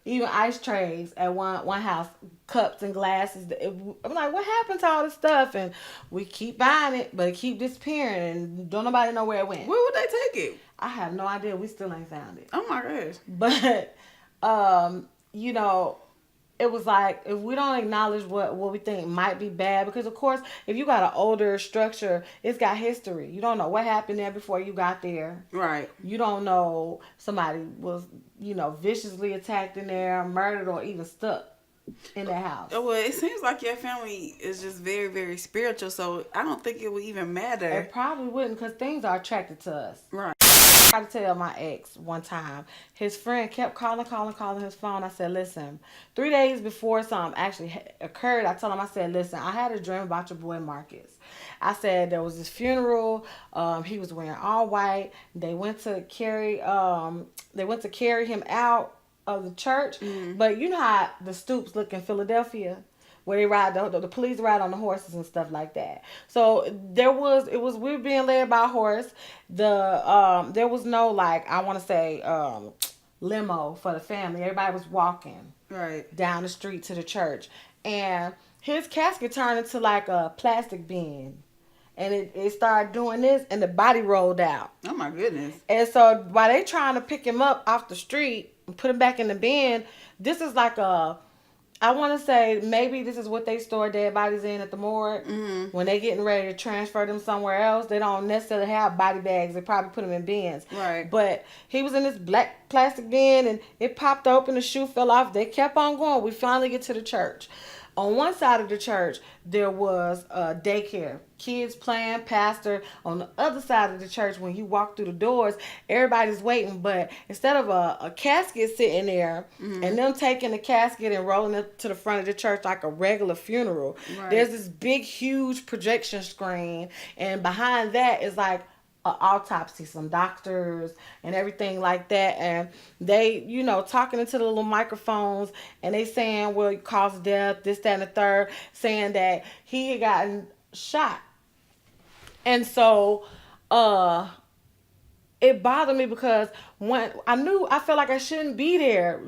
Even ice trays at one house, cups and glasses. I'm like, what happened to all this stuff? And we keep buying it, but it keep disappearing, and don't nobody know where it went. Where would they take it? I have no idea. We still ain't found it. Oh my gosh. But, it was like, if we don't acknowledge what we think might be bad, because of course, if you got an older structure, it's got history. You don't know what happened there before you got there. Right. You don't know somebody was, viciously attacked in there, murdered, or even stuck in that house. Well, it seems like your family is just very, very spiritual, so I don't think it would even matter. It probably wouldn't, because things are attracted to us. Right. I tried to tell my ex one time. His friend kept calling his phone. I said, listen, 3 days before something actually occurred, I told him, I said, listen, I had a dream about your boy Marcus. I said there was this funeral. He was wearing all white. They went to carry him out of the church. Mm-hmm. But you know how the stoops look in Philadelphia? Where they ride, the police ride on the horses and stuff like that. So we were being led by a horse. There was no, I want to say, limo for the family. Everybody was walking down the street to the church. And his casket turned into like a plastic bin. And it started doing this, and the body rolled out. Oh my goodness. And so while they trying to pick him up off the street and put him back in the bin, this is like I want to say maybe this is what they store dead bodies in at the morgue. Mm-hmm. When they getting ready to transfer them somewhere else, they don't necessarily have body bags. They probably put them in bins. Right. But he was in this black plastic bin, and it popped open. The shoe fell off. They kept on going. We finally get to the church. On one side of the church, there was a daycare. Kids playing, pastor. On the other side of the church, when you walk through the doors, everybody's waiting. But instead of a casket sitting there, mm-hmm. and them taking the casket and rolling it to the front of the church like a regular funeral, there's this big, huge projection screen. And behind that is like an autopsy, some doctors and everything like that, and they, talking into the little microphones, and they saying, well, cause of death, this, that, and the third, saying that he had gotten shot. And so it bothered me because when I felt like I shouldn't be there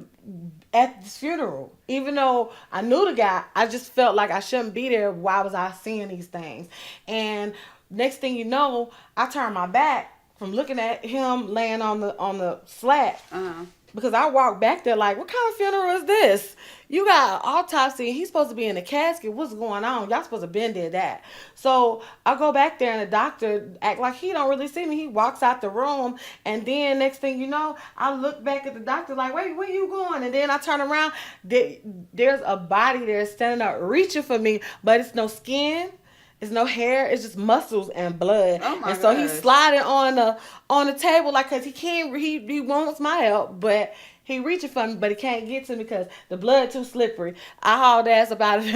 at this funeral. Even though I knew the guy, I just felt like I shouldn't be there. Why was I seeing these things? And next thing you know, I turned my back from looking at him laying on the slat. Uh-huh. Because I walked back there like, what kind of funeral is this? You got an autopsy, and he's supposed to be in a casket. What's going on? Y'all supposed to been did that. So I go back there, and the doctor act like he don't really see me. He walks out the room, and then next thing you know, I look back at the doctor like, wait, where you going? And then I turn around, there's a body there standing up reaching for me, but it's no skin. It's no hair. It's just muscles and blood. Oh my and so gosh. He's sliding on the table like, cause he wants my help, but He reaching for me, but he can't get to me because the blood too slippery. I hauled ass about it.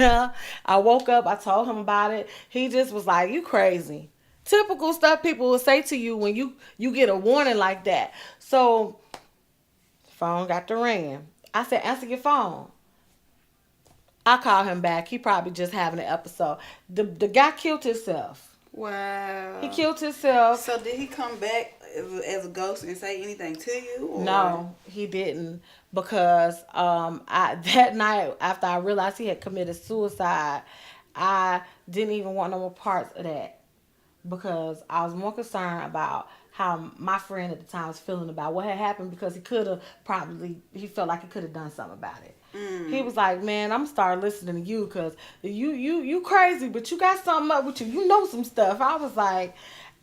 I woke up. I told him about it. He just was like, "You crazy." Typical stuff people will say to you when you get a warning like that. So, phone got to ringing. I said, "Answer your phone." I called him back. He probably just having an episode. The guy killed himself. Wow. He killed himself. So did he come back as a ghost and say anything to you? Or? No, he didn't, because that night after I realized he had committed suicide, I didn't even want no more parts of that, because I was more concerned about how my friend at the time was feeling about what had happened, because he felt like he could have done something about it. He was like, "Man, I'm gonna start listening to you, because you crazy, but you got something up with you. You know some stuff." I was like,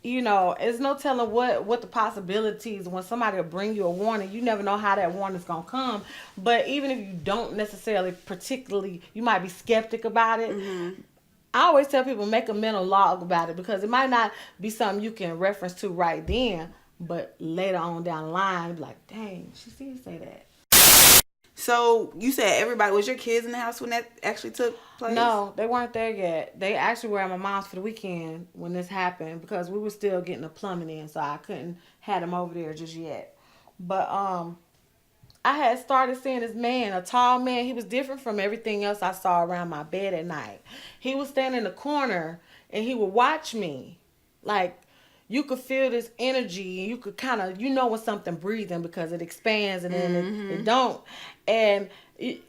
it's no telling what the possibilities, when somebody will bring you a warning, you never know how that warning's gonna come. But even if you don't necessarily particularly, you might be skeptic about it. Mm-hmm. I always tell people, make a mental log about it, because it might not be something you can reference to right then, but later on down the line, be like, "Dang, she did say that." So you said was your kids in the house when that actually took place? No, they weren't there yet. They actually were at my mom's for the weekend when this happened, because we were still getting the plumbing in, so I couldn't have them over there just yet. But I had started seeing this man, a tall man. He was different from everything else I saw around my bed at night. He would stand in the corner and he would watch me. Like, you could feel this energy, and you could kind of, when something breathing, because it expands and then it don't. And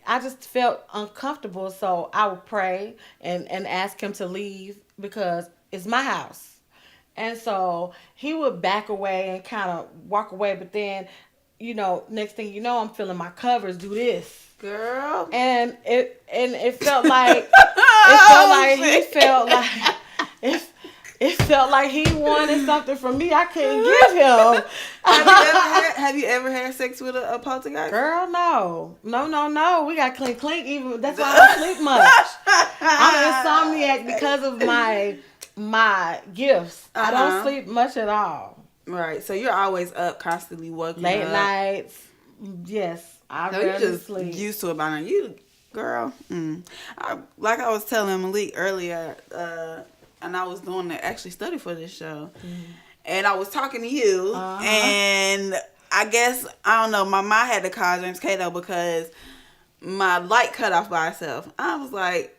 I just felt uncomfortable, so I would pray and ask him to leave, because it's my house. And so he would back away and kind of walk away, but then, next thing you know, I'm feeling my covers do this. Girl. And it felt like it felt like he wanted something from me I couldn't give him. Have you ever had sex with a poltergeist? Girl, no. No. We got clink. Even that's why I don't sleep much. I'm an insomniac because of my gifts. I don't sleep much at all. Right. So you're always up, constantly working. Late nights. Yes. I rarely just sleep. Used to it by now. You, girl. Like I was telling Malik earlier, and I was doing the actually study for this show, and I was talking to you, and I guess, I don't know, my mom had to call James Cato because my light cut off by itself. I was like,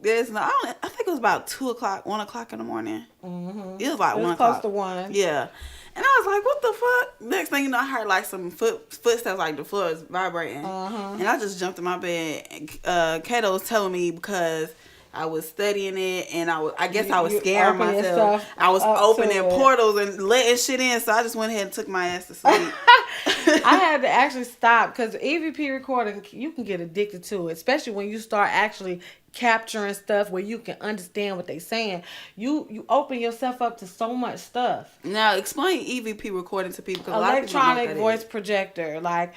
I think it was about 2 o'clock, 1 o'clock in the morning. Mm-hmm. It was like 1 o'clock. Close to 1. Yeah. And I was like, what the fuck? Next thing you know, I heard like some footsteps, like the floor is vibrating. And I just jumped in my bed. And Kato was telling me, because I was studying it, and I guess I was scaring myself. I was opening portals and letting shit in, so I just went ahead and took my ass to sleep. I had to actually stop, because EVP recording, you can get addicted to it, especially when you start actually capturing stuff where you can understand what they're saying. You open yourself up to so much stuff. Now explain EVP recording to people. Electronic voice projector. Like,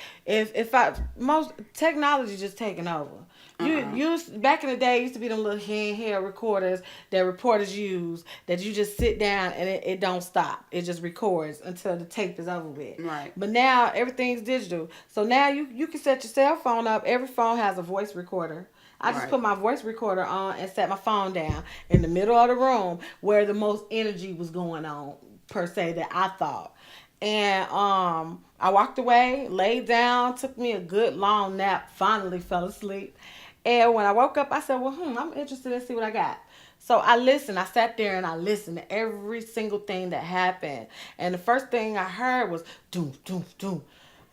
most technology just taking over. Back in the day, it used to be them little handheld recorders that reporters use, that you just sit down and it don't stop. It just records until the tape is over with. Right. But now everything's digital. So now you can set your cell phone up. Every phone has a voice recorder. I just put my voice recorder on and set my phone down in the middle of the room where the most energy was going on, per se, that I thought. And I walked away, laid down, took me a good long nap, finally fell asleep. And when I woke up, I said, well, I'm interested in see what I got. So I listened. I sat there and I listened to every single thing that happened. And the first thing I heard was, doom, doom, doom.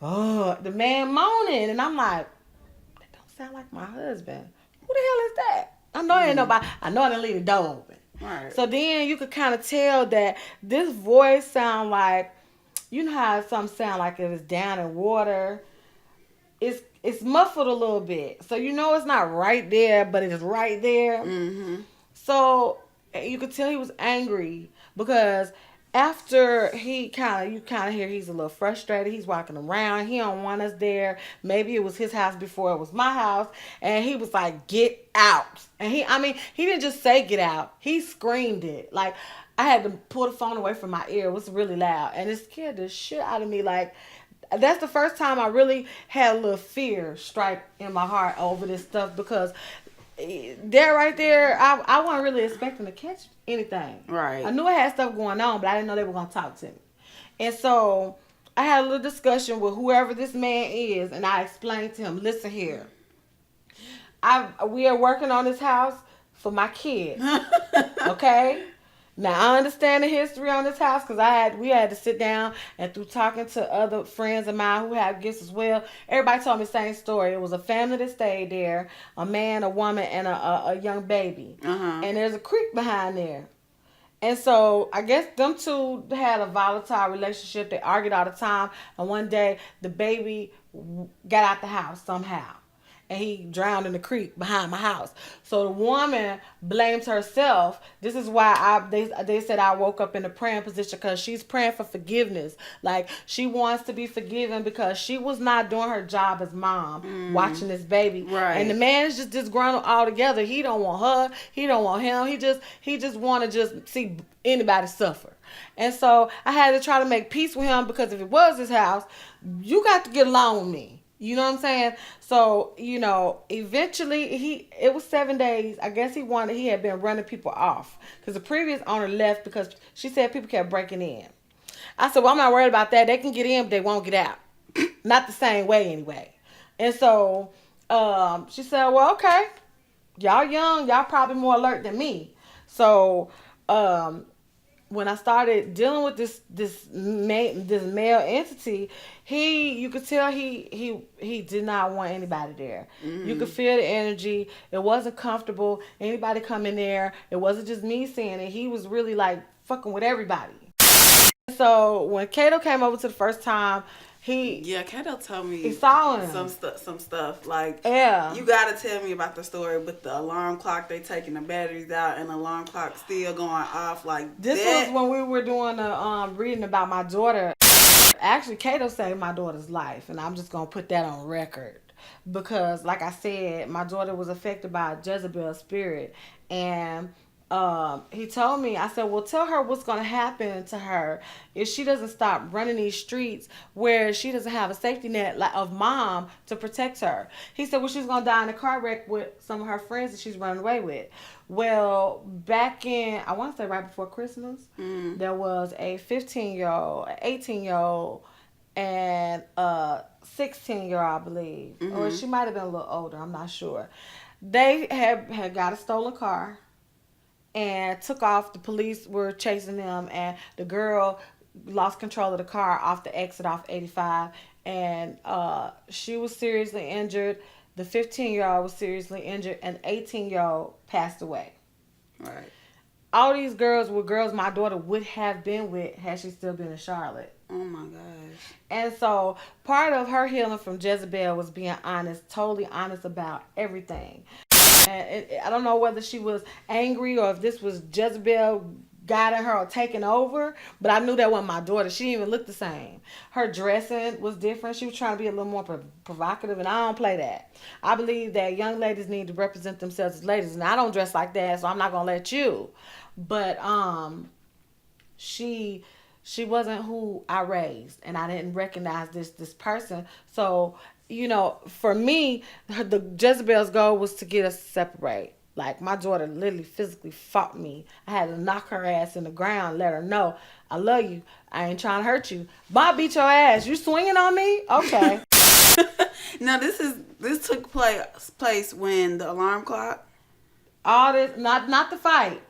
Oh, the man moaning. And I'm like, that don't sound like my husband. Who the hell is that? I know ain't nobody. I know I didn't leave the door open. Right. So then you could kind of tell that this voice sound like, you know how something sound like if it's down in water. It's muffled a little bit. So you know it's not right there, but it's right there. Mm-hmm. So you could tell he was angry, because after you kind of hear he's a little frustrated. He's walking around. He don't want us there. Maybe it was his house before it was my house. And he was like, get out. And he didn't just say get out. He screamed it. Like, I had to pull the phone away from my ear. It was really loud. And it scared the shit out of me. Like, that's the first time I really had a little fear strike in my heart over this stuff, because there, right there, I wasn't really expecting to catch anything. Right. I knew I had stuff going on, but I didn't know they were gonna talk to me. And so I had a little discussion with whoever this man is, and I explained to him, listen here, we are working on this house for my kids. Okay? Now I understand the history on this house, because we had to sit down, and through talking to other friends of mine who have gifts as well, everybody told me the same story. It was a family that stayed there, a man, a woman, and a young baby. And there's a creek behind there. And so I guess them two had a volatile relationship. They argued all the time, and one day the baby got out the house somehow, and he drowned in the creek behind my house. So the woman blames herself. This is why they said I woke up in a praying position, because she's praying for forgiveness. Like, she wants to be forgiven because she was not doing her job as mom, watching this baby. Right. And the man is just disgruntled altogether. He don't want her. He don't want him. He just want to just see anybody suffer. And so I had to try to make peace with him, because if it was his house, you got to get along with me. You know what I'm saying? So, eventually it was 7 days. I guess he had been running people off, because the previous owner left because she said people kept breaking in. I said, well, I'm not worried about that. They can get in, but they won't get out. Not the same way anyway. And so she said, well, okay, y'all young, y'all probably more alert than me. So when I started dealing with this male entity, you could tell he did not want anybody there. You could feel the energy. It wasn't comfortable. Anybody come in there. It wasn't just me seeing it. He was really like fucking with everybody. So when Kato came over to the first time, Kato told me he saw him. some stuff. Like, yeah, you gotta tell me about the story with the alarm clock. They taking the batteries out and the alarm clock still going off. Like, this was when we were doing the reading about my daughter. Actually, Kato saved my daughter's life, and I'm just gonna put that on record, because, like I said, my daughter was affected by a Jezebel spirit, and he told me, I said, well, tell her what's going to happen to her if she doesn't stop running these streets where she doesn't have a safety net of mom to protect her. He said, well, she's going to die in a car wreck with some of her friends that she's running away with. Well, back in, I want to say right before Christmas, there was a 15-year-old, 18-year-old, and a 16-year-old, I believe. Or she might have been a little older, I'm not sure. They had got a stolen car and took off. The police were chasing them, and the girl lost control of the car off the exit off 85, and she was seriously injured. The 15-year-old was seriously injured, and the 18-year-old passed away. Right. All these girls were girls my daughter would have been with had she still been in Charlotte. Oh my gosh. And so part of her healing from Jezebel was being honest, totally honest about everything. And I don't know whether she was angry or if this was Jezebel guiding her or taking over, but I knew that wasn't my daughter. She didn't even look the same. Her dressing was different. She was trying to be a little more provocative, and I don't play that. I believe that young ladies need to represent themselves as ladies, and I don't dress like that, so I'm not gonna let you. But she wasn't who I raised, and I didn't recognize this person. So, for me, the Jezebel's goal was to get us to separate. Like, my daughter literally physically fought me. I had to knock her ass in the ground, let her know, I love you. I ain't trying to hurt you. But I beat your ass. You swinging on me? Okay. Now, this took place when the alarm clock? All this, not the fight.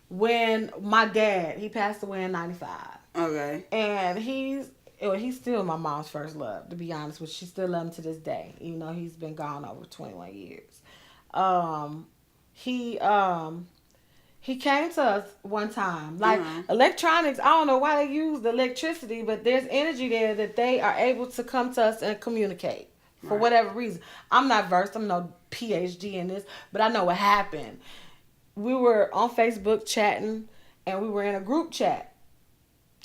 When my dad, he passed away in 95. Okay. And he's still my mom's first love, to be honest with you. She still loves him to this day, even though he's been gone over 21 years. He came to us one time. Like, electronics, I don't know why they use the electricity, but there's energy there that they are able to come to us and communicate for whatever reason. I'm not versed. I'm no PhD in this, but I know what happened. We were on Facebook chatting, and we were in a group chat.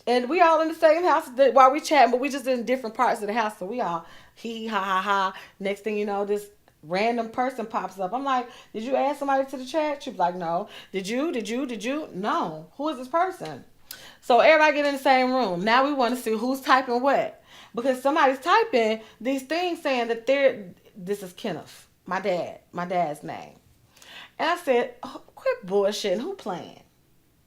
And we all in the same house while we chatting, but we just in different parts of the house. So we all hee ha ha ha. Next thing you know, this random person pops up. I'm like, did you add somebody to the chat? She was like, no. Did you? No. Who is this person? So everybody get in the same room. Now we want to see who's typing what. because somebody's typing these things saying that this is Kenneth, my dad's name. And I said, oh, quit bullshitting, who playing?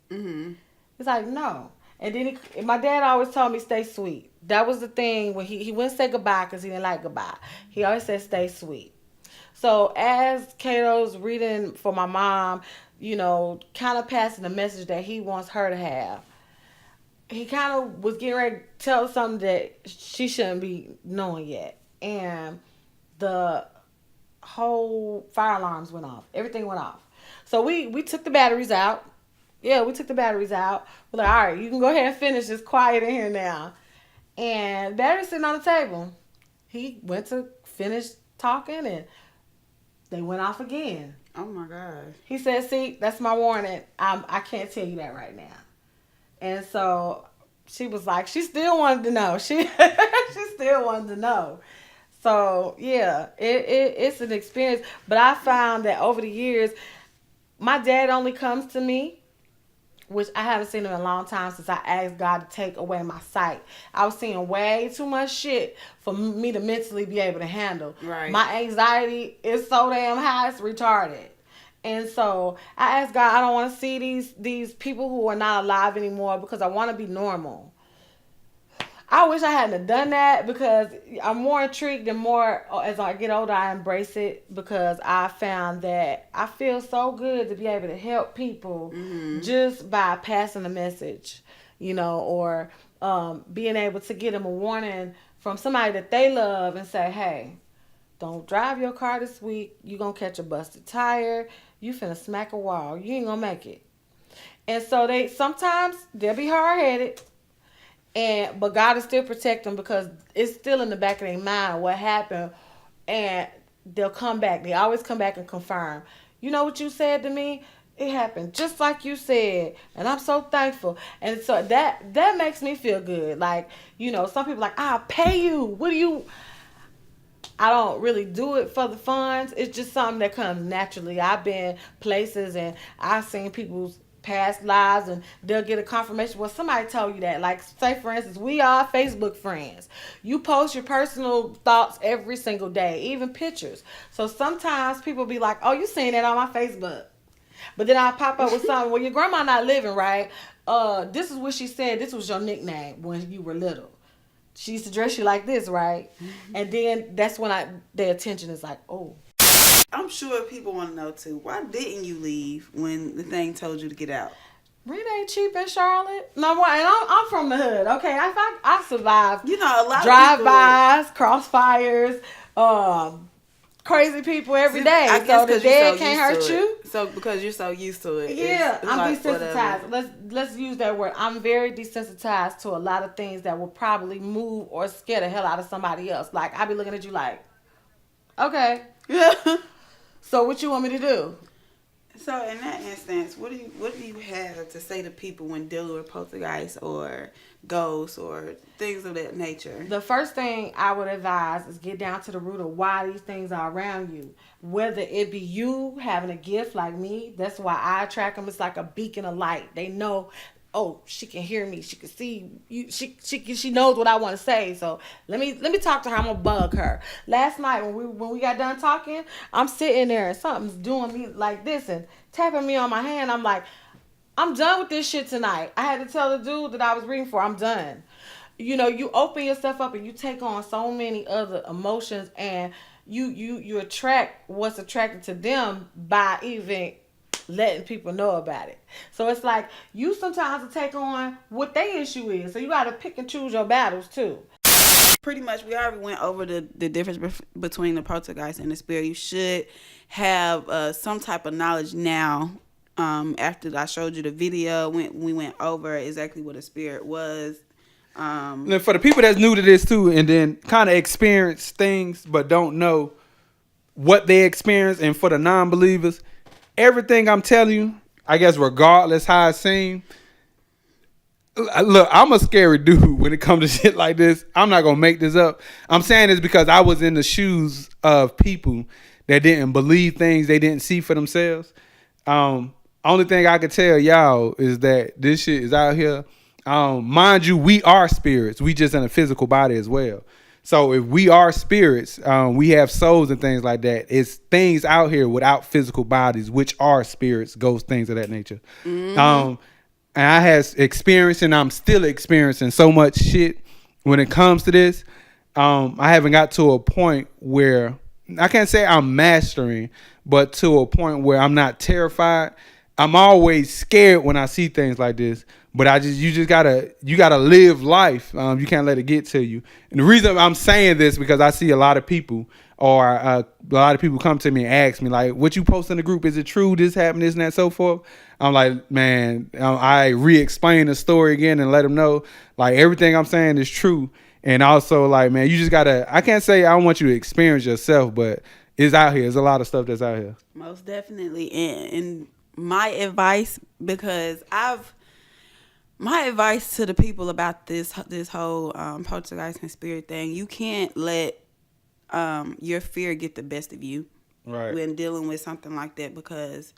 Mm-hmm. He's like, no. And then my dad always told me stay sweet. That was the thing when he wouldn't say goodbye because he didn't like goodbye. He always said stay sweet. So as Kato's reading for my mom, you know, kind of passing the message that he wants her to have, he kind of was getting ready to tell something that she shouldn't be knowing yet. And the whole fire alarms went off. Everything went off. So we took the batteries out. Yeah, we took the batteries out. We're like, all right, you can go ahead and finish. It's quiet in here now. And batteries sitting on the table. He went to finish talking and they went off again. Oh my gosh. He said, see, that's my warning. I can't tell you that right now. And so she was like, she still wanted to know. She still wanted to know. So yeah, it's an experience. But I found that over the years, my dad only comes to me, which I haven't seen him in a long time since I asked God to take away my sight. I was seeing way too much shit for me to mentally be able to handle. Right. My anxiety is so damn high, it's retarded. And so I asked God, I don't want to see these people who are not alive anymore because I want to be normal. I wish I hadn't done that because I'm more intrigued and more, as I get older, I embrace it because I found that I feel so good to be able to help people just by passing a message, you know, or being able to get them a warning from somebody that they love and say, hey, don't drive your car this week. You're going to catch a busted tire. You finna smack a wall. You ain't going to make it. And so sometimes they'll be hard-headed. But God is still protect them because it's still in the back of their mind what happened, and they'll come back. They always come back and confirm. You know what you said to me? It happened just like you said, and I'm so thankful. And so that makes me feel good. Like, you know, some people like, I'll pay you. What do you? I don't really do it for the funds. It's just something that comes naturally. I've been places and I've seen people's past lives and they'll get a confirmation. Well, somebody told you that. Like, say for instance, we are Facebook friends. You post your personal thoughts every single day, even pictures. So sometimes people be like, oh, you seen that on my Facebook. But then I'll pop up with something, well, your grandma not living, right? This is what she said. This was your nickname when you were little. She used to dress you like this, right? Mm-hmm. And then that's when their attention is like, oh. I'm sure people want to know too. Why didn't you leave when the thing told you to get out? Rent ain't cheap in Charlotte. No, and I'm from the hood. Okay, I survived. You know, a lot drive-bys, crossfires, crazy people every day. I guess so the dead can't hurt you. So because you're so used to it. Yeah, it's I'm like, desensitized. Whatever. Let's use that word. I'm very desensitized to a lot of things that will probably move or scare the hell out of somebody else. Like, I be looking at you like, okay. Yeah. So what you want me to do? So in that instance, what do you have to say to people when dealing with poltergeists or ghosts or things of that nature? The first thing I would advise is get down to the root of why these things are around you. Whether it be you having a gift like me, that's why I attract them. It's like a beacon of light. They know, oh, she can hear me. She can see you. She knows what I want to say. So let me talk to her. I'm gonna bug her. Last night when we got done talking, I'm sitting there and something's doing me like this and tapping me on my hand. I'm like, I'm done with this shit tonight. I had to tell the dude that I was reading for, I'm done. You know, you open yourself up and you take on so many other emotions, and you attract what's attracted to them by even letting people know about it. So it's like you sometimes will take on what their issue is. So you got to pick and choose your battles too. Pretty much, we already went over the difference between the poltergeist and the spirit. You should have some type of knowledge now. After I showed you the video, we went over exactly what a spirit was. Now for the people that's new to this too, and then kind of experience things but don't know what they experience, and for the non-believers, everything I'm telling you, I guess regardless how it seems, look, I'm a scary dude when it comes to shit like this. I'm not going to make this up. I'm saying this because I was in the shoes of people that didn't believe things they didn't see for themselves. Only thing I could tell y'all is that this shit is out here. mind you, we are spirits. We just in a physical body as well. So if we are spirits, we have souls and things like that. It's things out here without physical bodies, which are spirits, ghosts, things of that nature. And I has experienced, and I'm still experiencing so much shit when it comes to this. I haven't got to a point where I can't say I'm mastering, but to a point where I'm not terrified. I'm always scared when I see things like this, but you gotta live life. You can't let it get to you. And the reason I'm saying this because I see a lot of people, or a lot of people come to me and ask me like, "What you post in the group? Is it true? This happened, this and that, so forth." I'm like, man, I re-explain the story again and let them know like everything I'm saying is true. And also like, man, you just gotta. I can't say I want you to experience yourself, but it's out here. There's a lot of stuff that's out here. Most definitely, and my advice, because my advice to the people about this whole poltergeist and spirit thing, you can't let your fear get the best of you when dealing with something like that, because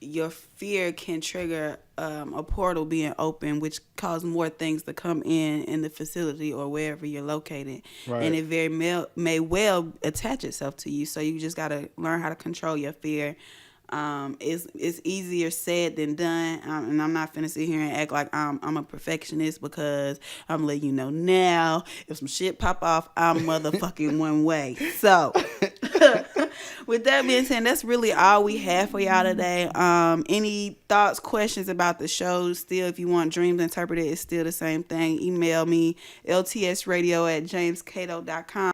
your fear can trigger a portal being open, which cause more things to come in the facility or wherever you're located, and it very may well attach itself to you. So you just gotta learn how to control your fear. It's easier said than done, and I'm not finna sit here and act like I'm a perfectionist, because I'm letting you know now, if some shit pop off, I'm motherfucking one way. So with that being said, that's really all we have for y'all today. Any thoughts, questions about the show? Still, if you want Dreams Interpreted, it's still the same thing. Email me, ltsradio@jamescato.com.